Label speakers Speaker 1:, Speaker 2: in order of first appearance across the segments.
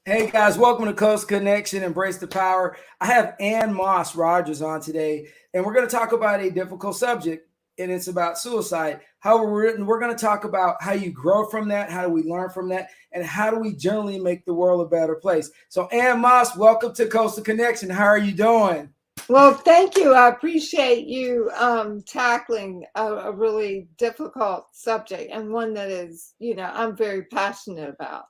Speaker 1: Hey guys, welcome to Coast Connection, Embrace the Power. I have Ann Moss Rogers on today, and we're going to talk about a difficult subject, and it's about suicide. However, we're going to talk about how you grow from that, how do we learn from that, and how do we generally make the world a better place. So, Ann Moss, welcome to Coastal Connection. How are you doing?
Speaker 2: Well, thank you. I appreciate you tackling a really difficult subject and one that is, I'm very passionate about.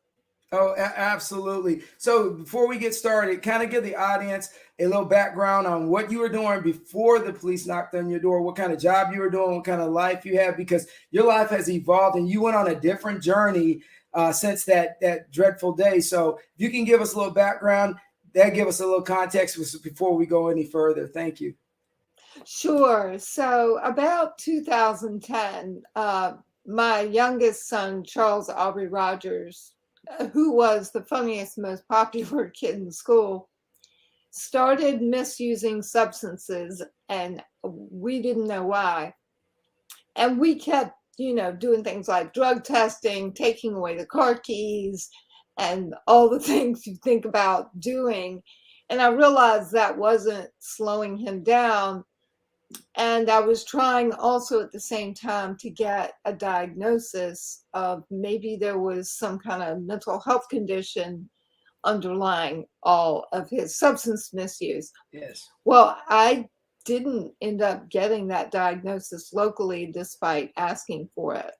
Speaker 1: Oh, absolutely. So before we get started, kind of give the audience a little background on what you were doing before the police knocked on your door, what kind of job you were doing, what kind of life you had, because your life has evolved and you went on a different journey since that dreadful day. So if you can give us a little background, that give us a little context before we go any further. Thank you.
Speaker 2: Sure. So about 2010, my youngest son, Charles Aubrey Rogers, who was the funniest, most popular kid in school, started misusing substances, and we didn't know why. And we kept, doing things like drug testing, taking away the car keys, and all the things you think about doing. And I realized that wasn't slowing him down. And I was trying also at the same time to get a diagnosis of maybe there was some kind of mental health condition underlying all of his substance misuse.
Speaker 1: Yes.
Speaker 2: Well, I didn't end up getting that diagnosis locally despite asking for it.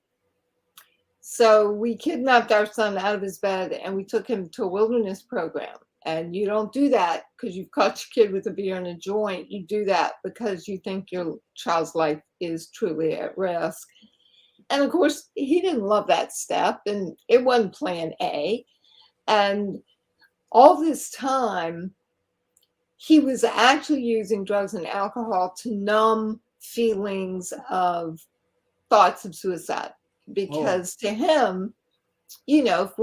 Speaker 2: So we kidnapped our son out of his bed and we took him to a wilderness program. And you don't do that because you've caught your kid with a beer and a joint. You do that because you think your child's life is truly at risk. And of course, he didn't love that step, and it wasn't plan A. And all this time, he was actually using drugs and alcohol to numb feelings of thoughts of suicide. Because to him, if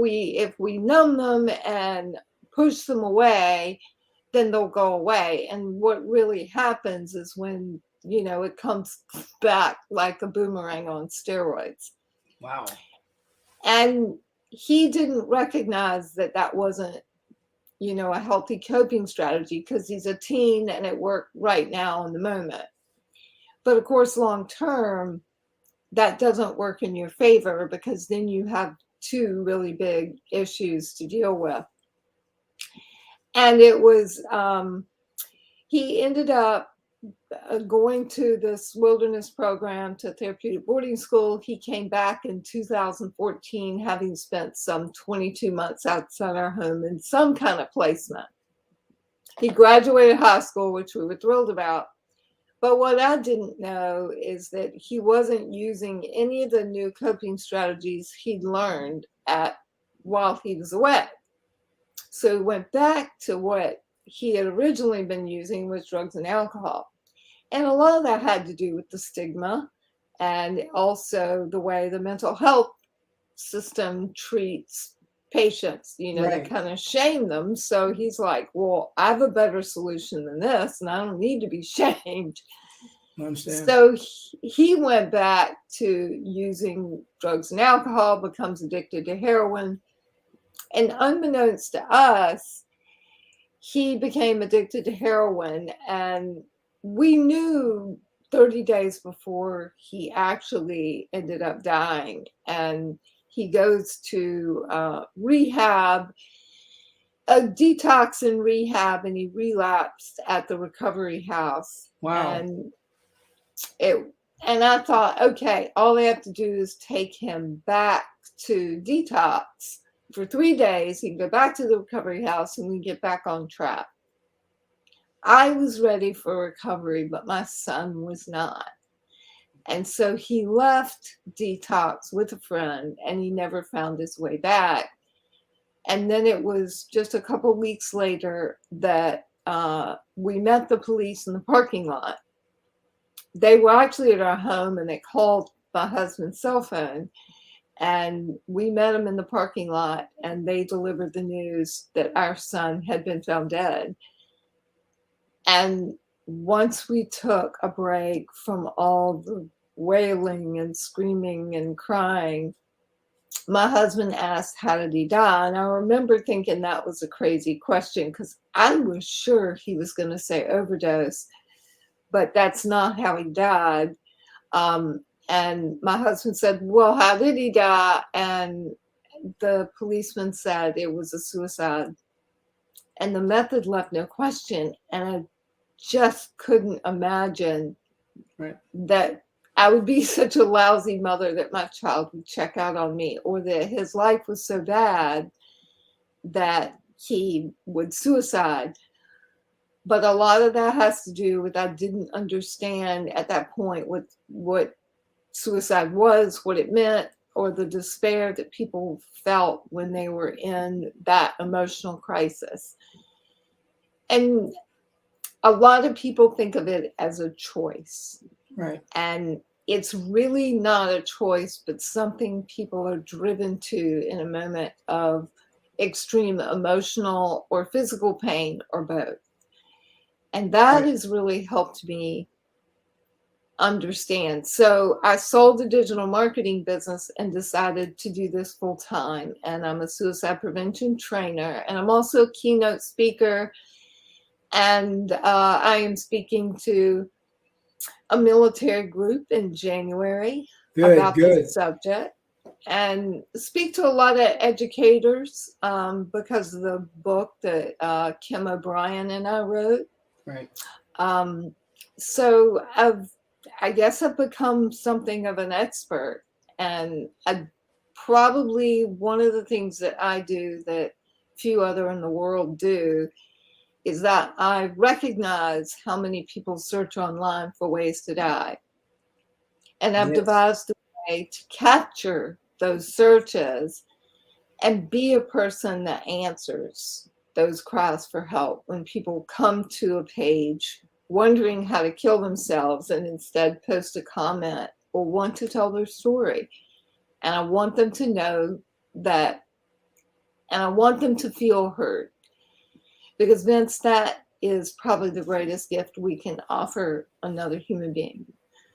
Speaker 2: we numb them and push them away, then they'll go away. And what really happens is when, it comes back like a boomerang on steroids.
Speaker 1: Wow.
Speaker 2: And he didn't recognize that that wasn't, a healthy coping strategy because he's a teen and it worked right now in the moment. But of course, long term, that doesn't work in your favor because then you have two really big issues to deal with. And it was, he ended up going to this wilderness program to therapeutic boarding school. He came back in 2014, having spent some 22 months outside our home in some kind of placement. He graduated high school, which we were thrilled about. But what I didn't know is that he wasn't using any of the new coping strategies he'd learned while he was away. So he went back to what he had originally been using, was drugs and alcohol. And a lot of that had to do with the stigma and also the way the mental health system treats patients,
Speaker 1: Right.
Speaker 2: they kind of shame them. So he's like, well, I have a better solution than this, and I don't need to be shamed.
Speaker 1: I understand.
Speaker 2: So he went back to using drugs and alcohol, becomes addicted to heroin. And unbeknownst to us, he became addicted to heroin. And we knew 30 days before he actually ended up dying. And he goes to rehab, a detox in rehab, and he relapsed at the recovery house.
Speaker 1: Wow.
Speaker 2: And I thought, okay, all they have to do is take him back to detox for 3 days. He can go back to the recovery house and we get back on track. I was ready for recovery, but my son was not. And so he left detox with a friend and he never found his way back. And then it was just a couple weeks later that we met the police in the parking lot. They were actually at our home and they called my husband's cell phone, and we met them in the parking lot and they delivered the news that our son had been found dead. And once we took a break from all the wailing and screaming and crying, my husband asked, how did he die? And I remember thinking that was a crazy question because I was sure he was going to say overdose, but that's not how he died. And my husband said, well, how did he die? And the policeman said it was a suicide. And the method left no question. And I just couldn't imagine that I would be such a lousy mother that my child would check out on me, or that his life was so bad that he would suicide. But a lot of that has to do with I didn't understand at that point what suicide was, what it meant, or the despair that people felt when they were in that emotional crisis. And a lot of people think of it as a choice.
Speaker 1: Right.
Speaker 2: And it's really not a choice, but something people are driven to in a moment of extreme emotional or physical pain, or both. And that has really helped me understand. So I sold the digital marketing business and decided to do this full time. And I'm a suicide prevention trainer, and I'm also a keynote speaker. And I am speaking to a military group in January about this subject, and speak to a lot of educators because of the book that Kim O'Brien and I wrote.
Speaker 1: Right.
Speaker 2: So I guess I've become something of an expert, and probably one of the things that I do that few other in the world do is that I recognize how many people search online for ways to die. And I've devised a way to capture those searches and be a person that answers those cries for help when people come to a page wondering how to kill themselves and instead post a comment or want to tell their story. And I want them to know that, and I want them to feel heard. Because Vince, that is probably the greatest gift we can offer another human being.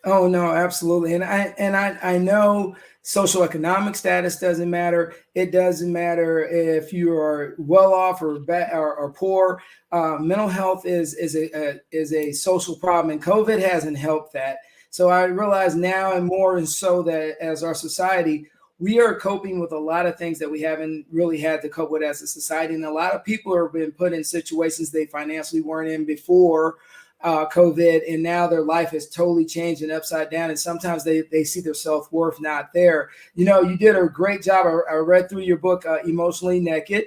Speaker 1: Oh no, absolutely. And I know social economic status doesn't matter. It doesn't matter if you are well off or bad or poor. Mental health is a social problem, and COVID hasn't helped that. So I realize now and more and so that as our society, we are coping with a lot of things that we haven't really had to cope with as a society. And a lot of people have been put in situations they financially weren't in before COVID, and now their life is totally changed and upside down. And sometimes they see their self-worth not there. You know, you did a great job. I read through your book, Emotionally Naked.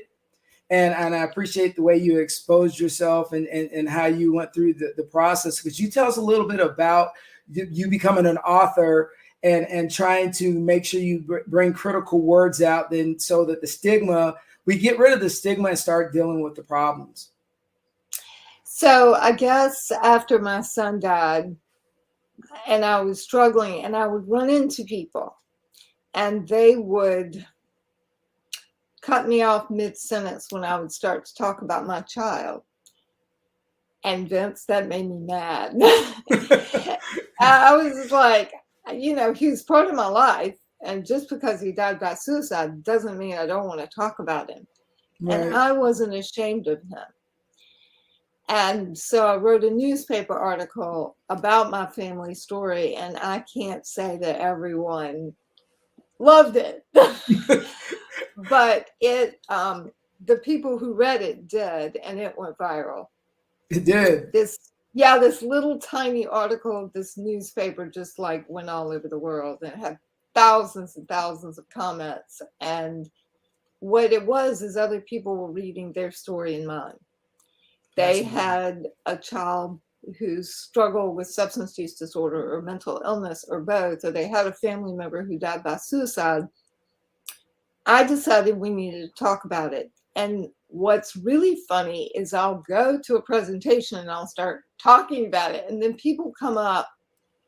Speaker 1: And I appreciate the way you exposed yourself and how you went through the process. Could you tell us a little bit about you becoming an author and trying to make sure you bring critical words out, then so that we get rid of the stigma and start dealing with the problems?
Speaker 2: So I guess after my son died and I was struggling, and I would run into people and they would cut me off mid-sentence when I would start to talk about my child. And Vince, that made me mad. I was like, you know, he was part of my life. And just because he died by suicide doesn't mean I don't want to talk about him. Right. And I wasn't ashamed of him. And so I wrote a newspaper article about my family story, and I can't say that everyone loved it. But the people who read it did, and it went viral.
Speaker 1: It did.
Speaker 2: This little tiny article of this newspaper just like went all over the world, and it had thousands and thousands of comments. And what it was is other people were reading their story in mine. They had a child who struggled with substance use disorder or mental illness or both, or they had a family member who died by suicide. I decided we needed to talk about it. And what's really funny is I'll go to a presentation and I'll start talking about it. And then people come up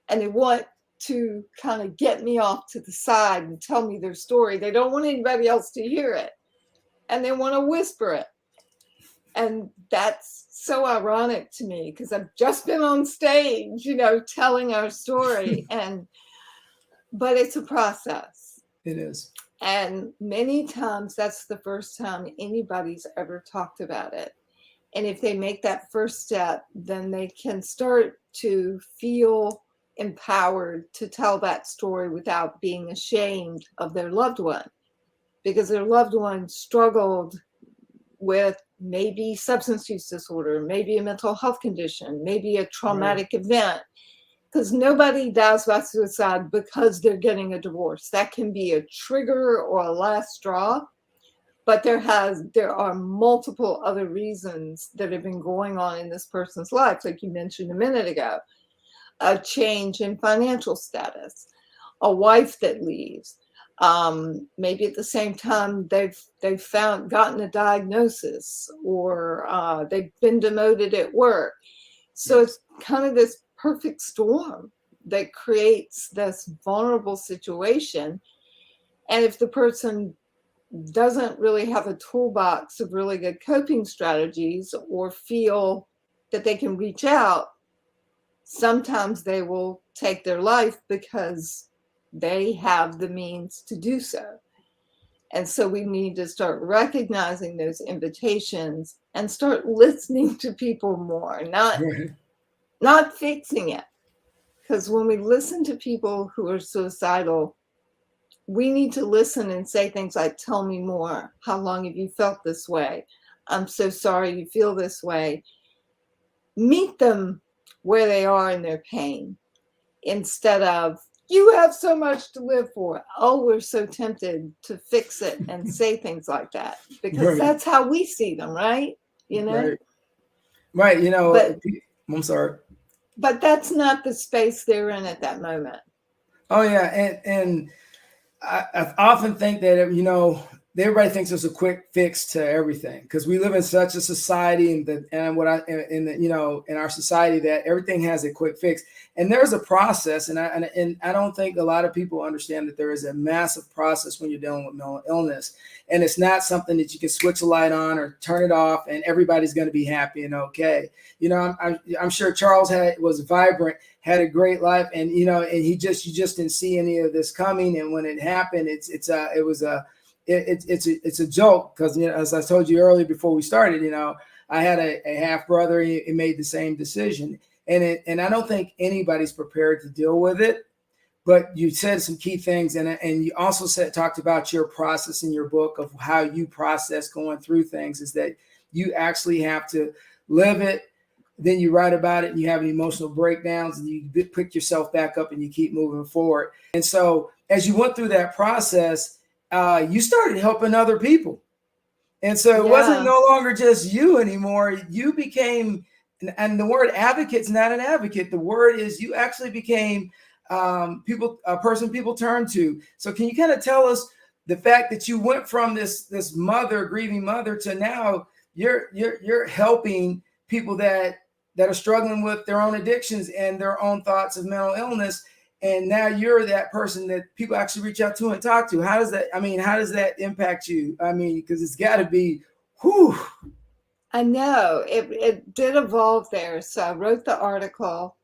Speaker 2: and they want to kind of get me off to the side and tell me their story. They don't want anybody else to hear it. And they want to whisper it. And that's so ironic to me because I've just been on stage, you know, telling our story. But it's a process.
Speaker 1: It is.
Speaker 2: And many times that's the first time anybody's ever talked about it. And if they make that first step, then they can start to feel empowered to tell that story without being ashamed of their loved one, because their loved one struggled with maybe substance use disorder, maybe a mental health condition, maybe a traumatic event. Because nobody dies by suicide because they're getting a divorce. That can be a trigger or a last straw, but there are multiple other reasons that have been going on in this person's life, like you mentioned a minute ago. A change in financial status, a wife that leaves, maybe at the same time they've gotten a diagnosis, or they've been demoted at work. So it's kind of this perfect storm that creates this vulnerable situation. And if the person doesn't really have a toolbox of really good coping strategies or feel that they can reach out, sometimes they will take their life because they have the means to do so. And so we need to start recognizing those invitations and start listening to people more, not fixing it. Because when we listen to people who are suicidal, we need to listen and say things like, tell me more. How long have you felt this way? I'm so sorry you feel this way. Meet them where they are in their pain, instead of, you have so much to live for. Oh, we're so tempted to fix it and say things like that, because that's how we see them, right? You know?
Speaker 1: Right. You know, but, I'm sorry.
Speaker 2: But that's not the space they're in at that moment.
Speaker 1: Oh, yeah. And I often think that, you know, everybody thinks there's a quick fix to everything, because we live in such a society in our society that everything has a quick fix, and there's a process. And I don't think a lot of people understand that there is a massive process when you're dealing with mental illness, and it's not something that you can switch a light on or turn it off and everybody's going to be happy and okay. You know, I'm sure Charles was vibrant, had a great life, and you know, and you just didn't see any of this coming, and when it happened, it's a joke, because, you know, as I told you earlier before we started, you know, I had a half brother. He made the same decision, and I don't think anybody's prepared to deal with it. But you said some key things, and you also talked about your process in your book of how you process going through things, is that you actually have to live it. Then you write about it, and you have emotional breakdowns, and you pick yourself back up, and you keep moving forward. And so as you went through that process, you started helping other people. And so it wasn't no longer just you anymore. You became, and the word advocate's not an advocate. The word is, you actually became a person people turn to. So can you kind of tell us the fact that you went from this grieving mother, to now you're helping people that are struggling with their own addictions and their own thoughts of mental illness. And now you're that person that people actually reach out to and talk to. How does that impact you? I mean, because it's got to be, whew.
Speaker 2: I know it did evolve there. So I wrote the article,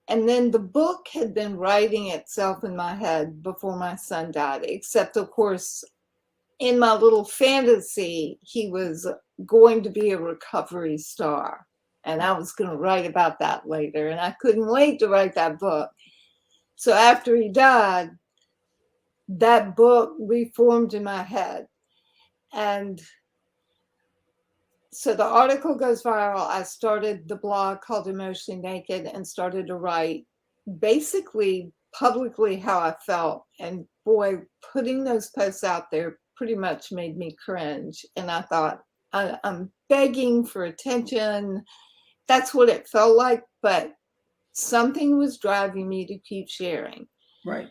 Speaker 2: and then the book had been writing itself in my head before my son died, except of course, in my little fantasy, he was going to be a recovery star, and I was going to write about that later, and I couldn't wait to write that book. So after he died, that book reformed in my head. And so the article goes viral. I started the blog called Emotionally Naked and started to write basically publicly how I felt. And boy, putting those posts out there pretty much made me cringe. And I thought, I'm begging for attention. That's what it felt like. But something was driving me to keep sharing.
Speaker 1: Right.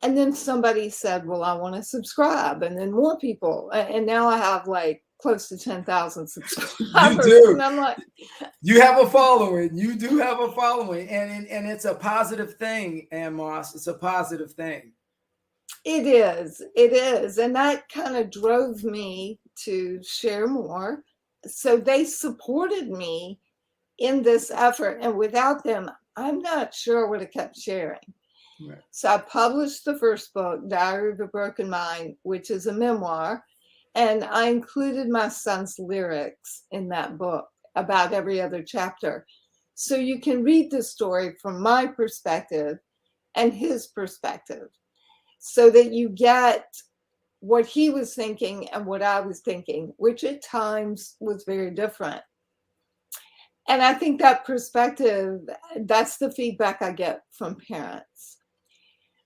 Speaker 2: And then somebody said, well, I want to subscribe. And then more people. And now I have like close to 10,000 subscribers.
Speaker 1: You do.
Speaker 2: And I'm like,
Speaker 1: you have a following. You do have a following. And it's a positive thing, Ann Moss. It's a positive thing.
Speaker 2: It is. It is. And that kind of drove me to share more. So they supported me in this effort. And without them, I'm not sure I would have kept sharing.
Speaker 1: Right.
Speaker 2: So I published the first book, Diary of a Broken Mind, which is a memoir. And I included my son's lyrics in that book about every other chapter. So you can read the story from my perspective and his perspective so that you get what he was thinking and what I was thinking, which at times was very different. And I think that perspective, that's the feedback I get from parents.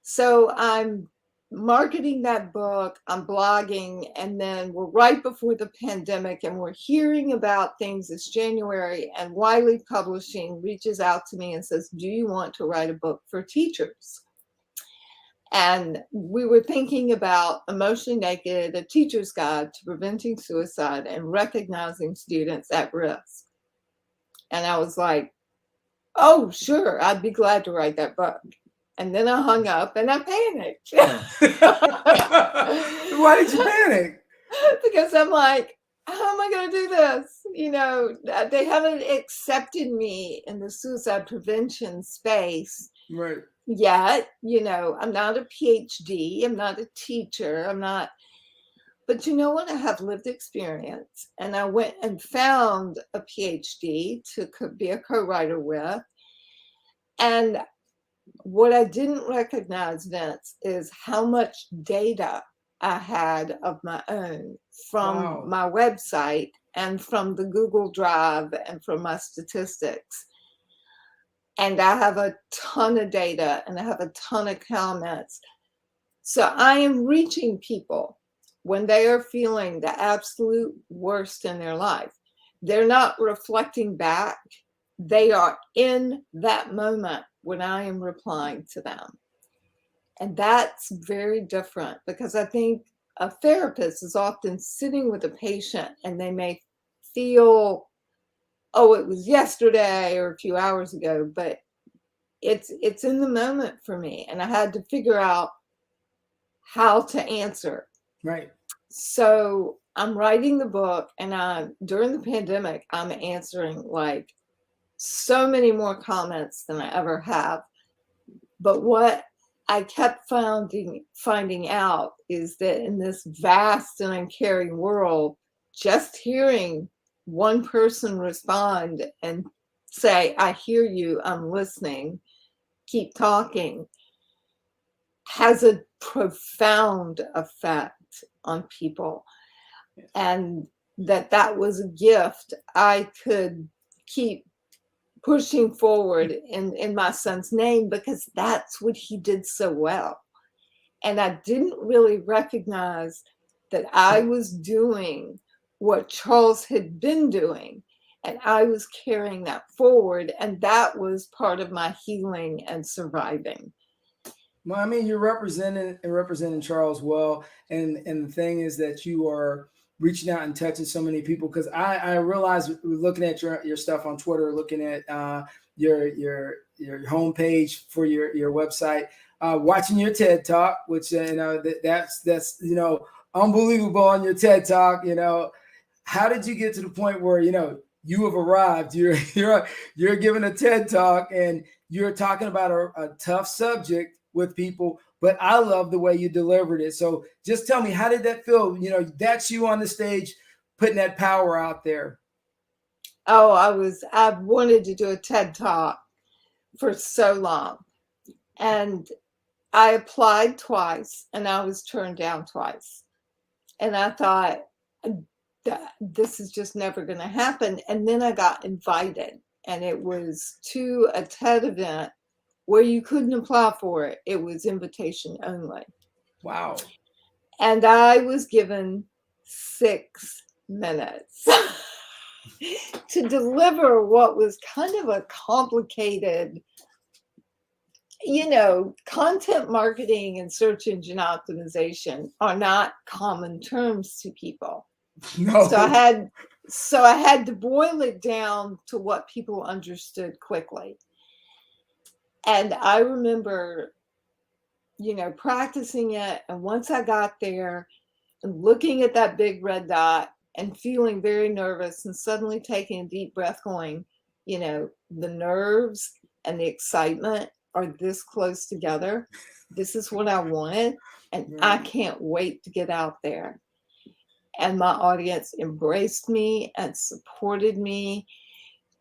Speaker 2: So I'm marketing that book, I'm blogging, and then we're right before the pandemic and we're hearing about things this January, and Wiley Publishing reaches out to me and says, do you want to write a book for teachers? And we were thinking about Emotionally Naked, a teacher's guide to preventing suicide and recognizing students at risk. And I was like, oh, sure, I'd be glad to write that book. And then I hung up and I panicked.
Speaker 1: Why did you panic?
Speaker 2: Because I'm like, how am I going to do this? You know, they haven't accepted me in the suicide prevention space
Speaker 1: Right.
Speaker 2: yet. You know, I'm not a PhD, I'm not a teacher, I'm not. But you know what? I have lived experience, and I went and found a PhD to be a co-writer with. And what I didn't recognize, Vince, is how much data I had of my own from my website and from the Google Drive and from my statistics. And I have a ton of data and I have a ton of comments. So I am reaching people when they are feeling the absolute worst in their life. They're not reflecting back. They are in that moment when I am replying to them. And that's very different, because I think a therapist is often sitting with a patient and they may feel, oh, it was yesterday or a few hours ago, but it's in the moment for me. And I had to figure out how to answer.
Speaker 1: Right.
Speaker 2: So I'm writing the book, and during the pandemic, I'm answering like so many more comments than I ever have. But what I kept finding out is that in this vast and uncaring world, just hearing one person respond and say, I hear you, I'm listening, keep talking, has a profound effect on people. And that was a gift I could keep pushing forward in my son's name, because that's what he did so well. And I didn't really recognize that I was doing what Charles had been doing, and I was carrying that forward, and that was part of my healing and surviving.
Speaker 1: Well, I mean, you're representing Charles well, and the thing is that you are reaching out and touching so many people, because I realize, looking at your stuff on Twitter, looking at your homepage for your website, watching your TED Talk, which that's unbelievable on your TED Talk. How did you get to the point where you have arrived? You're giving a TED Talk and you're talking about a tough subject with people, but I love the way you delivered it. So just tell me, how did that feel? That's you on the stage putting that power out there.
Speaker 2: Oh, I wanted to do a TED Talk for so long. And I applied twice and I was turned down twice. And I thought, this is just never going to happen. And then I got invited, and it was to a TED event where you couldn't apply for it. It was invitation only.
Speaker 1: Wow.
Speaker 2: And I was given 6 minutes to deliver what was kind of a complicated, content marketing and search engine optimization are not common terms to people.
Speaker 1: No.
Speaker 2: So I had to boil it down to what people understood quickly. And I remember, practicing it. And once I got there and looking at that big red dot and feeling very nervous, and suddenly taking a deep breath, going, the nerves and the excitement are this close together. This is what I wanted, and I can't wait to get out there. And my audience embraced me and supported me.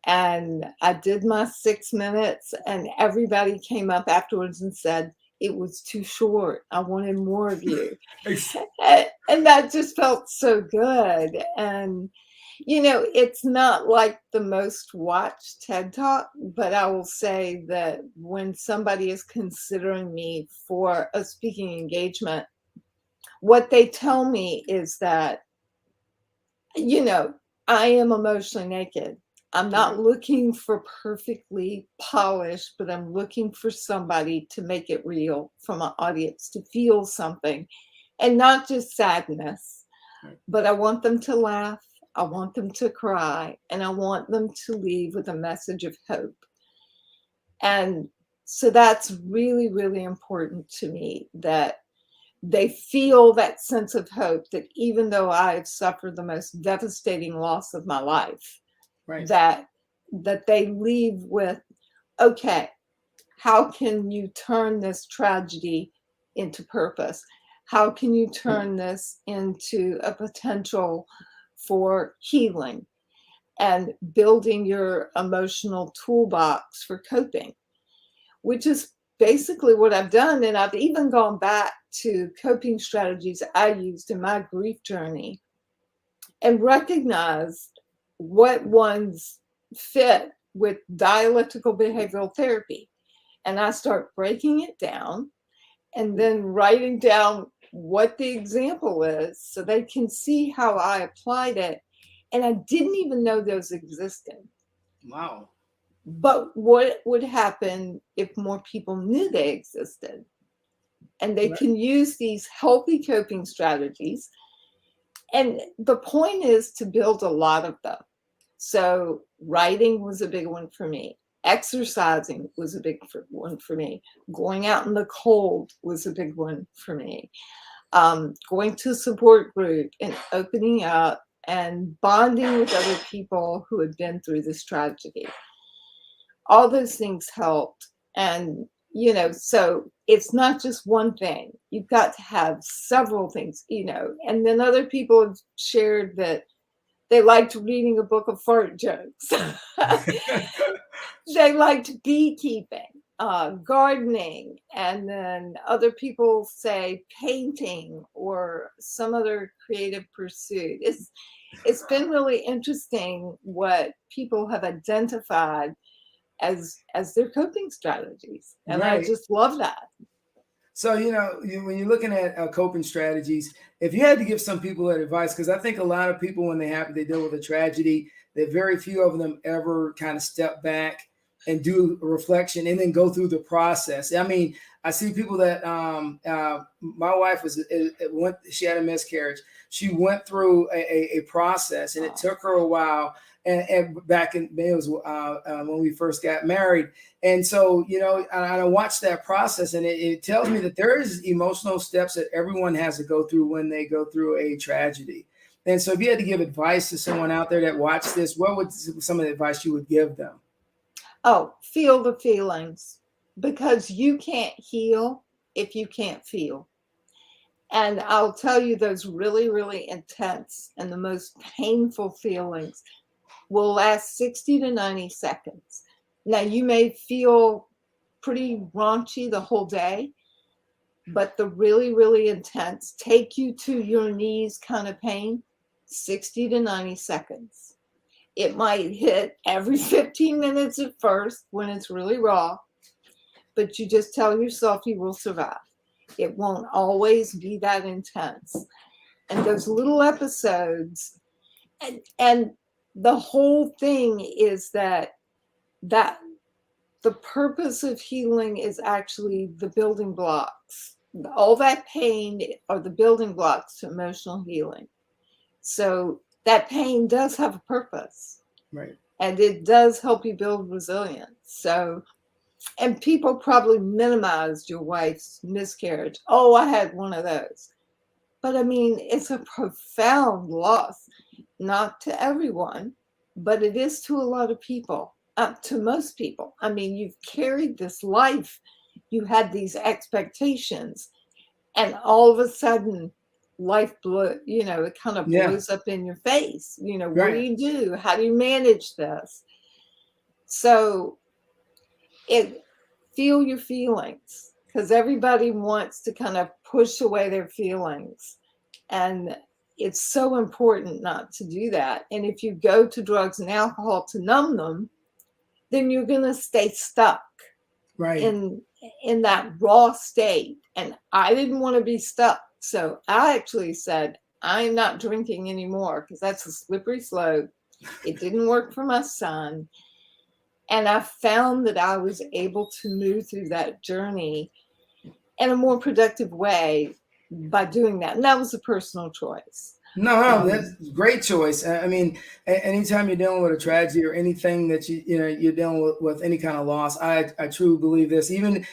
Speaker 2: And I did my 6 minutes, and everybody came up afterwards and said, it was too short. I wanted more of you. And that just felt so good. And, you know, it's not like the most watched TED Talk, but I will say that when somebody is considering me for a speaking engagement, what they tell me is that, you know, I am emotionally naked. I'm not looking for perfectly polished, but I'm looking for somebody to make it real, for my audience to feel something, and not just sadness, but I want them to laugh, I want them to cry, and I want them to leave with a message of hope. And so that's really, really important to me, that they feel that sense of hope, that even though I've suffered the most devastating loss of my life, that they leave with, okay, how can you turn this tragedy into purpose? How can you turn this into a potential for healing and building your emotional toolbox for coping, which is basically what I've done. And I've even gone back to coping strategies I used in my grief journey and recognized what ones fit with dialectical behavioral therapy. And I start breaking it down and then writing down what the example is so they can see how I applied it. And I didn't even know those existed.
Speaker 1: Wow.
Speaker 2: But what would happen if more people knew they existed? And they can use these healthy coping strategies. And the point is to build a lot of them. So writing was a big one for me. Exercising was a big one for me. Going out in the cold was a big one for me. Going to a support group and opening up and bonding with other people who had been through this tragedy. All those things helped. And, you know, so it's not just one thing. You've got to have several things, you know. And then other people have shared that they liked reading a book of fart jokes. They liked beekeeping, gardening, and then other people say painting or some other creative pursuit. It's been really interesting what people have identified as their coping strategies, and I just love that.
Speaker 1: So, you know, when you're looking at coping strategies, if you had to give some people that advice, because I think a lot of people, when they deal with a tragedy, that very few of them ever kind of step back and do a reflection and then go through the process. I mean, I see people that my wife she had a miscarriage. She went through a process, and it took her a while. And back in it was when we first got married. And so, you know, I watched that process, and it tells me that there is emotional steps that everyone has to go through when they go through a tragedy. And so if you had to give advice to someone out there that watched this, what would some of the advice you would give them?
Speaker 2: Oh, feel the feelings, because you can't heal if you can't feel. And I'll tell you, those really, really intense and the most painful feelings will last 60 to 90 seconds. Now, you may feel pretty raunchy the whole day, but the really, really intense, take you to your knees kind of pain, 60 to 90 seconds. It might hit every 15 minutes at first when it's really raw, but you just tell yourself you will survive. It won't always be that intense. And those little episodes, and the whole thing is that the purpose of healing is actually the building blocks. All that pain are the building blocks to emotional healing. So that pain does have a purpose.
Speaker 1: Right.
Speaker 2: And it does help you build resilience. So, and people probably minimized your wife's miscarriage. Oh, I had one of those. But I mean, it's a profound loss, not to everyone, but it is to a lot of people. to most people. I mean, you've carried this life, you had these expectations, and all of a sudden life it kind of
Speaker 1: Yeah.
Speaker 2: blows up in your face. What do
Speaker 1: Right.
Speaker 2: you do? How do you manage this? So feel your feelings, because everybody wants to kind of push away their feelings. And it's so important not to do that. And if you go to drugs and alcohol to numb them, then you're going to stay stuck
Speaker 1: Right.
Speaker 2: in that raw state. And I didn't want to be stuck. So I actually said, I'm not drinking anymore, because that's a slippery slope. It didn't work for my son. And I found that I was able to move through that journey in a more productive way by doing that. And that was a personal choice.
Speaker 1: No, that's a great choice. I mean, anytime you're dealing with a tragedy or anything that you're dealing with any kind of loss, I truly believe this. Even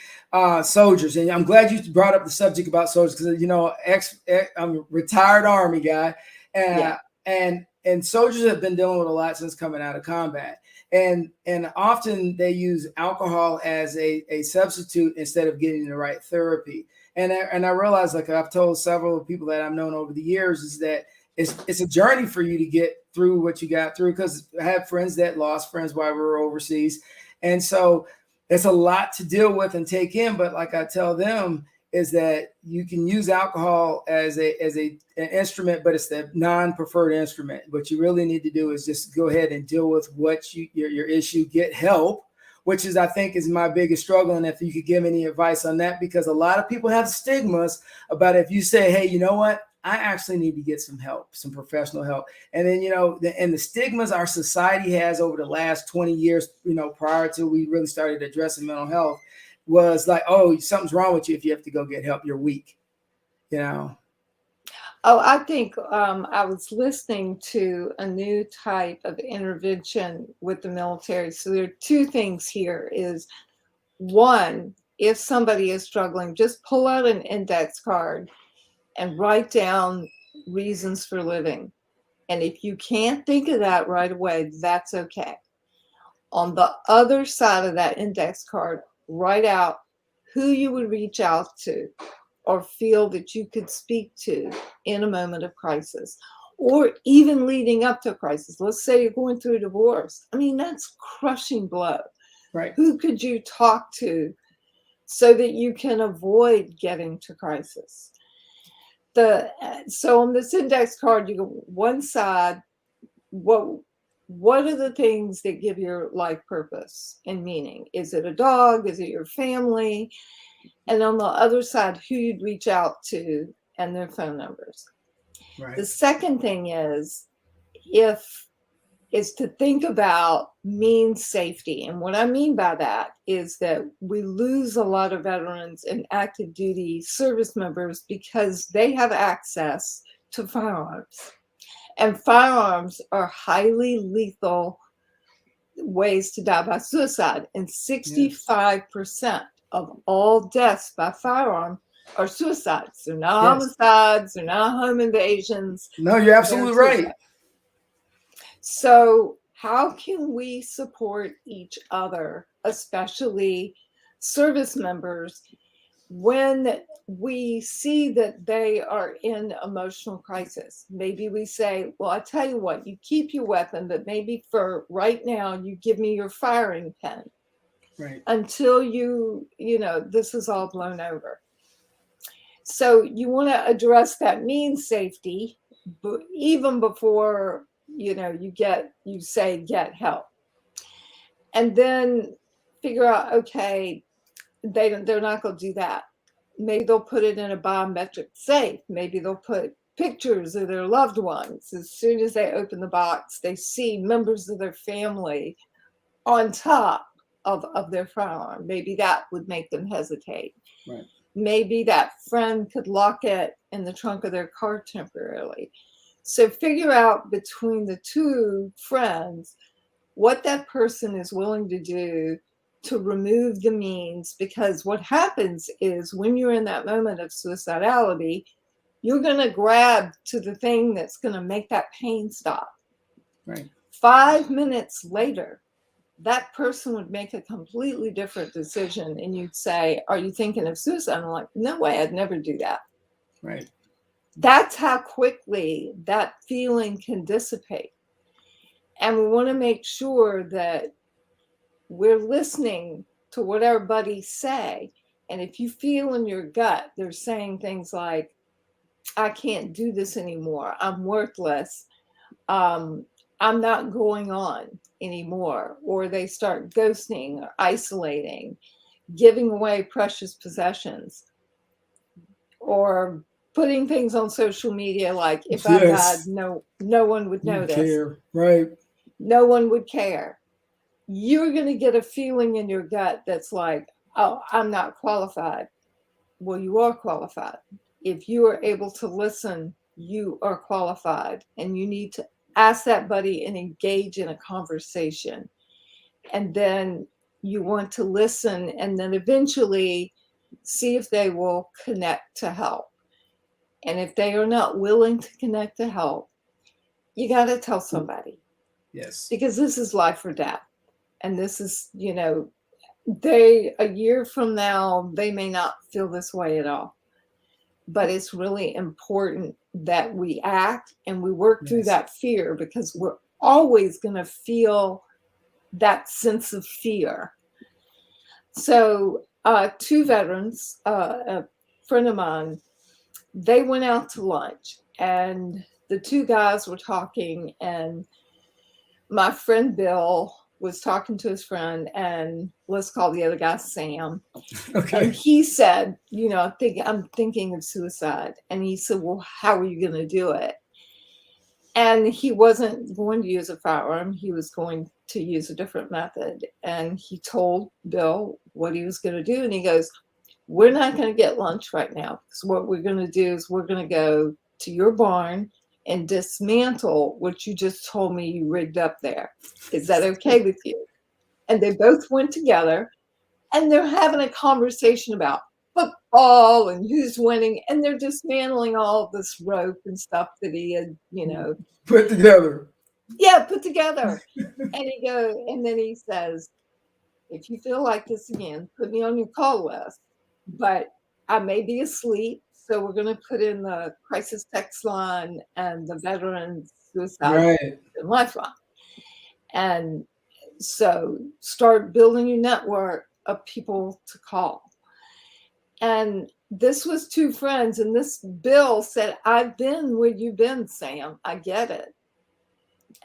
Speaker 1: soldiers, and I'm glad you brought up the subject about soldiers, because I'm a retired Army guy,
Speaker 2: Yeah.
Speaker 1: and soldiers have been dealing with a lot since coming out of combat, and often they use alcohol as a substitute instead of getting the right therapy. And I realize, like I've told several people that I've known over the years, is that it's a journey for you to get through what you got through, because I have friends that lost friends while we were overseas. And so it's a lot to deal with and take in. But like I tell them, is that you can use alcohol as an instrument, but it's the non-preferred instrument. What you really need to do is just go ahead and deal with your issue, get help, which is, I think, is my biggest struggle. And if you could give any advice on that, because a lot of people have stigmas about if you say, hey, you know what, I actually need to get some help, some professional help. And then, the stigmas our society has over the last 20 years, prior to we really started addressing mental health, was like, oh, something's wrong with you if you have to go get help, you're weak,
Speaker 2: Oh, I think I was listening to a new type of intervention with the military. So there are two things here. Is one, if somebody is struggling, just pull out an index card and write down reasons for living. And if you can't think of that right away, that's okay. On the other side of that index card, write out who you would reach out to or feel that you could speak to in a moment of crisis, or even leading up to a crisis. Let's say you're going through a divorce. I mean, that's crushing blow.
Speaker 1: Right.
Speaker 2: Who could you talk to so that you can avoid getting to crisis? So on this index card, you go one side, what are the things that give your life purpose and meaning? Is it a dog? Is it your family? And on the other side, who you'd reach out to and their phone numbers.
Speaker 1: Right.
Speaker 2: The second thing is to think about means safety. And what I mean by that is that we lose a lot of veterans and active duty service members because they have access to firearms. And firearms are highly lethal ways to die by suicide. And 65% of all deaths by firearm are suicides. They're not homicides, they're not home invasions.
Speaker 1: No, you're absolutely right.
Speaker 2: So how can we support each other, especially service members, when we see that they are in emotional crisis? Maybe we say, well, I tell you what, you keep your weapon, but maybe for right now, you give me your firing pin.
Speaker 1: Right.
Speaker 2: Until this is all blown over. So you want to address that means safety, but even before, you say get help. And then figure out, okay, they're not going to do that. Maybe they'll put it in a biometric safe. Maybe they'll put pictures of their loved ones. As soon as they open the box, they see members of their family on top of their firearm. Maybe that would make them hesitate.
Speaker 1: Right.
Speaker 2: Maybe that friend could lock it in the trunk of their car temporarily. So figure out between the two friends what that person is willing to do to remove the means, because what happens is when you're in that moment of suicidality, you're going to grab to the thing that's going to make that pain stop.
Speaker 1: Right.
Speaker 2: 5 minutes later, that person would make a completely different decision. And you'd say, are you thinking of suicide? I'm like, no way, I'd never do that.
Speaker 1: Right.
Speaker 2: That's how quickly that feeling can dissipate. And we want to make sure that we're listening to what our buddies say. And if you feel in your gut, they're saying things like, I can't do this anymore. I'm worthless. I'm not going on anymore. Or they start ghosting or isolating, giving away precious possessions, or putting things on social media like, if I died, no one would notice.
Speaker 1: Care. Right.
Speaker 2: No one would care. You're going to get a feeling in your gut that's like, oh, I'm not qualified. Well, you are qualified. If you are able to listen, you are qualified. And you need to ask that buddy and engage in a conversation. And then you want to listen and then eventually see if they will connect to help. And if they are not willing to connect to help, you got to tell somebody.
Speaker 1: Yes.
Speaker 2: Because this is life or death. And this is, a year from now, they may not feel this way at all. But it's really important that we act and we work through that fear, because we're always going to feel that sense of fear. So 2 veterans, a friend of mine, they went out to lunch and the 2 guys were talking, and my friend Bill was talking to his friend, and let's call the other guy Sam.
Speaker 1: Okay.
Speaker 2: And he said, I'm thinking of suicide. And he said, well, how are you going to do it? And he wasn't going to use a firearm. He was going to use a different method. And he told Bill what he was going to do. And he goes, we're not going to get lunch right now. Because what we're going to do is we're going to go to your barn and dismantle what you just told me you rigged up there. Is that okay with you? And they both went together, and they're having a conversation about football and who's winning, and they're dismantling all this rope and stuff that he had,
Speaker 1: put together.
Speaker 2: Yeah, put together. And then he says, if you feel like this again, put me on your call list. But I may be asleep, so we're going to put in the crisis text line and the veterans suicide and lifeline. And so start building your network of people to call. And this was 2 friends, and this Bill said, I've been where you've been, Sam. I get it.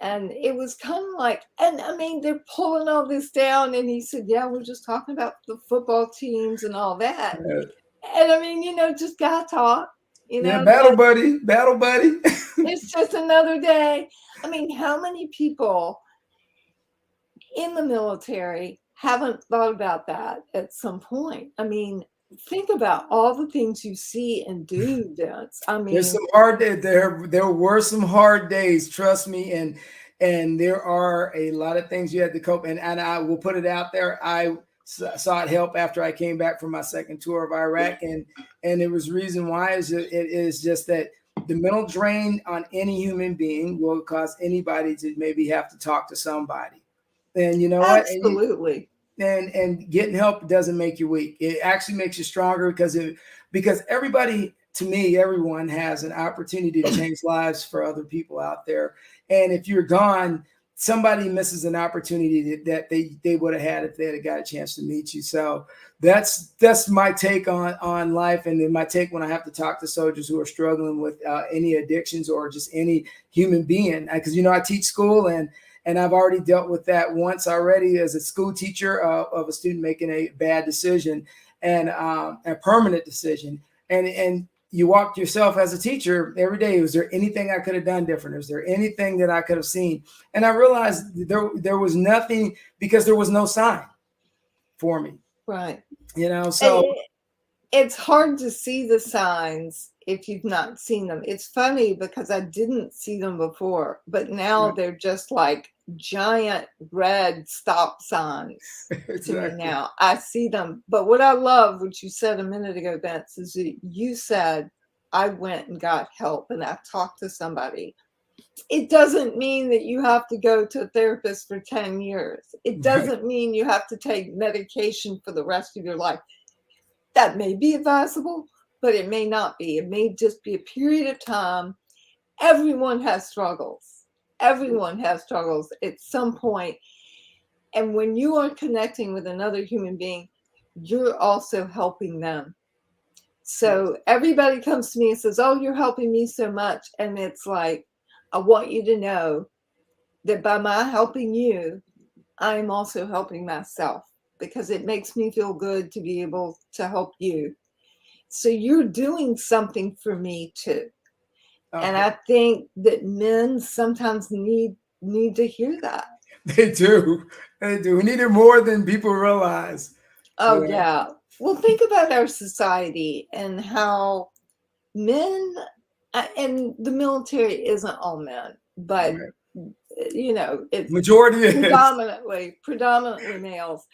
Speaker 2: And it was kind of like, and I mean, they're pulling all this down. And he said, yeah, we're just talking about the football teams and all that. And I mean, just gotta talk.
Speaker 1: Battle buddy.
Speaker 2: It's just another day. I mean, how many people in the military haven't thought about that at some point? I mean, think about all the things you see and do, Vince. I mean,
Speaker 1: there's some hard days. There were some hard days, trust me, and there are a lot of things you had to cope. And I will put it out there. I sought help after I came back from my second tour of Iraq, and it was reason why it is just that the mental drain on any human being will cause anybody to maybe have to talk to somebody. And you know what?
Speaker 2: Absolutely.
Speaker 1: And getting help doesn't make you weak. It actually makes you stronger, because everybody, to me, everyone has an opportunity to change lives for other people out there. And if you're gone, somebody misses an opportunity that they would have had if they had got a chance to meet you. So that's my take on life, and then my take when I have to talk to soldiers who are struggling with any addictions or just any human being. Because I teach school, and I've already dealt with that once already as a school teacher of a student making a bad decision and a permanent decision. And you walk yourself as a teacher every day. Was there anything I could have done different? Is there anything that I could have seen? And I realized there was nothing, because there was no sign for me.
Speaker 2: Right.
Speaker 1: So
Speaker 2: it's hard to see the signs if you've not seen them. It's funny because I didn't see them before, but now they're just like giant red stop signs to me now. I see them. But what I love, what you said a minute ago, Vince, is that you said, I went and got help and I talked to somebody. It doesn't mean that you have to go to a therapist for 10 years. It doesn't mean you have to take medication for the rest of your life. That may be advisable, but it may not be. It may just be a period of time. Everyone has struggles. Everyone has struggles at some point. And when you are connecting with another human being, you're also helping them. So everybody comes to me and says, oh, you're helping me so much. And it's like, I want you to know that by my helping you, I'm also helping myself, because it makes me feel good to be able to help you. So you're doing something for me too.
Speaker 1: Okay.
Speaker 2: And I think that men sometimes need to hear that.
Speaker 1: They do. They do. We need it more than people realize.
Speaker 2: Oh, yeah. Well, think about our society and how men, and the military isn't all men, but you know, it's
Speaker 1: majority
Speaker 2: predominantly males.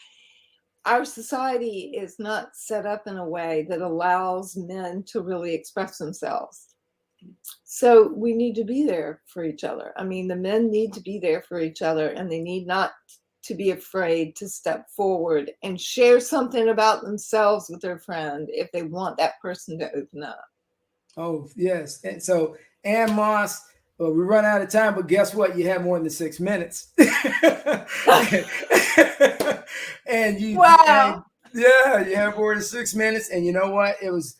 Speaker 2: Our society is not set up in a way that allows men to really express themselves. So we need to be there for each other. I mean, the men need to be there for each other, and they need not to be afraid to step forward and share something about themselves with their friend if they want that person to open up.
Speaker 1: Oh, yes. And so, Ann Moss, well, we run out of time, but guess what? You have more than 6 minutes. And you,
Speaker 2: wow.
Speaker 1: Yeah, you have more than 6 minutes. And you know what? It was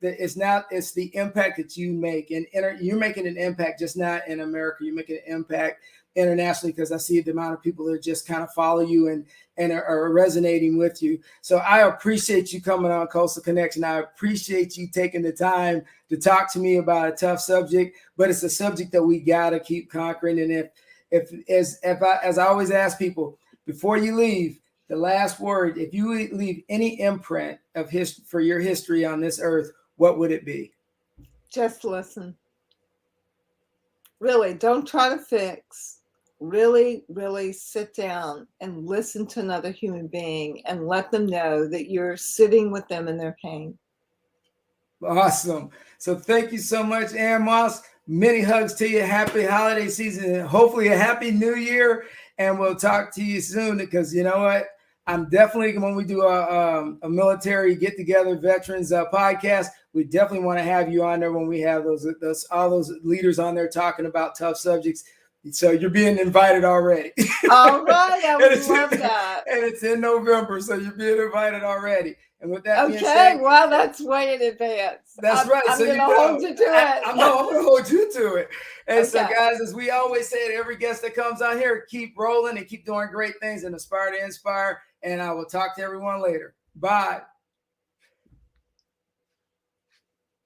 Speaker 1: it's the impact that you make, and you're making an impact just not in America. You're making an impact internationally, because I see the amount of people that just kind of follow you and are resonating with you. So I appreciate you coming on Coastal Connection. I appreciate you taking the time to talk to me about a tough subject, but it's a subject that we got to keep conquering. And as I always ask people before you leave, the last word, if you leave any imprint of for your history on this earth, what would it be?
Speaker 2: Just listen. Really, don't try to fix. Really, really sit down and listen to another human being and let them know that you're sitting with them in their pain.
Speaker 1: Awesome. So thank you so much, Ann Moss. Many hugs to you. Happy holiday season, and hopefully a happy new year. And we'll talk to you soon, because you know what? I'm definitely, when we do a military get together veterans podcast, we definitely want to have you on there when we have all those leaders on there talking about tough subjects. So you're being invited already.
Speaker 2: All right, I would love that.
Speaker 1: And it's in November, so you're being invited already. And with that being
Speaker 2: okay,
Speaker 1: said,
Speaker 2: well, that's way in advance.
Speaker 1: That's right.
Speaker 2: I'm
Speaker 1: so
Speaker 2: going to hold you to it.
Speaker 1: I'm going to hold you to it. And
Speaker 2: okay.
Speaker 1: So, guys, as we always say to every guest that comes on here, keep rolling and keep doing great things and aspire to inspire. And I will talk to everyone later. Bye.